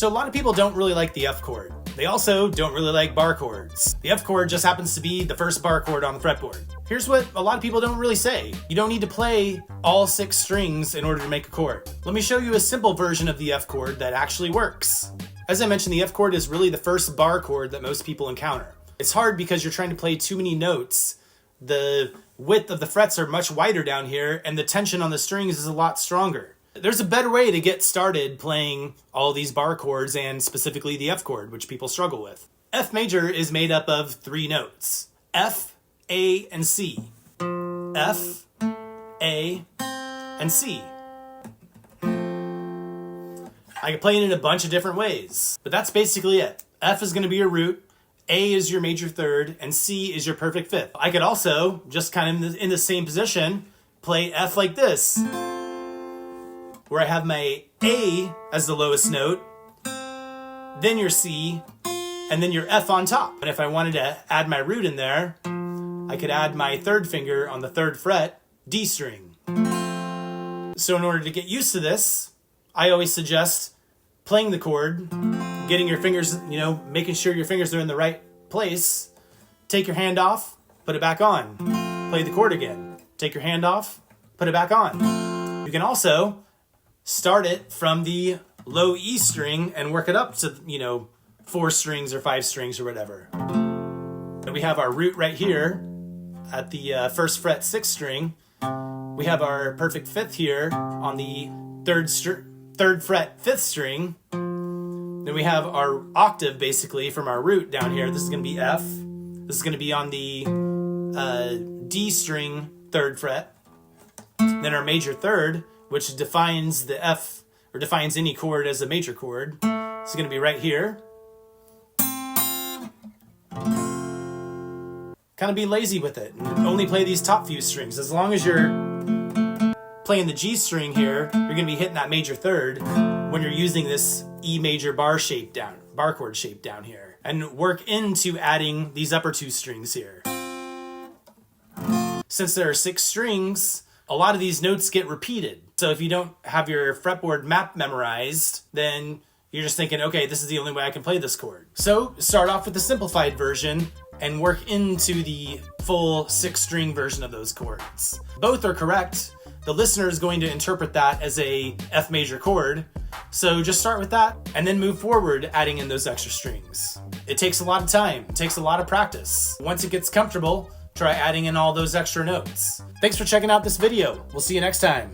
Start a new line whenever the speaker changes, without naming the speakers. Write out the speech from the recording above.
So a lot of people don't really like the F chord. They also don't really like bar chords. The F chord just happens to be the first bar chord on the fretboard. Here's what a lot of people don't really say. You don't need to play all 6 strings in order to make a chord. Let me show you a simple version of the F chord that actually works. As I mentioned, the F chord is really the first bar chord that most people encounter. It's hard because you're trying to play too many notes. The width of the frets are much wider down here, and the tension on the strings is a lot stronger. There's a better way to get started playing all these bar chords, and specifically the F chord, which people struggle with. F major is made up of 3 notes: F, A, and C. F, A, and C. I can play it in a bunch of different ways, but that's basically it. F is going to be your root, A is your major third, and C is your perfect fifth. I could also, just kind of in the same position, play F like this, where I have my A as the lowest note, then your C, and then your F on top. And if I wanted to add my root in there, I could add my 3rd finger on the 3rd fret, D string. So in order to get used to this, I always suggest playing the chord, getting your fingers, making sure your fingers are in the right place. Take your hand off, put it back on. Play the chord again. Take your hand off, put it back on. You can also start it from the low E string and work it up to, 4 strings or 5 strings or whatever. And we have our root right here at the 1st fret 6th string. We have our perfect fifth here on the 3rd fret 5th string. Then we have our octave basically from our root down here. This is going to be F. This is going to be on the D string 3rd fret. Then our major third, which defines the F, or defines any chord as a major chord, is going to be right here. Kind of be lazy with it and only play these top few strings. As long as you're playing the G string here, you're going to be hitting that major third when you're using this E major bar chord shape down here, and work into adding these upper 2 strings here. Since there are 6 strings, a lot of these notes get repeated. So if you don't have your fretboard map memorized, then you're just thinking, okay, this is the only way I can play this chord. So start off with the simplified version and work into the full 6-string version of those chords. Both are correct. The listener is going to interpret that as a F major chord. So just start with that and then move forward, adding in those extra strings. It takes a lot of time. It takes a lot of practice. Once it gets comfortable, try adding in all those extra notes. Thanks for checking out this video. We'll see you next time.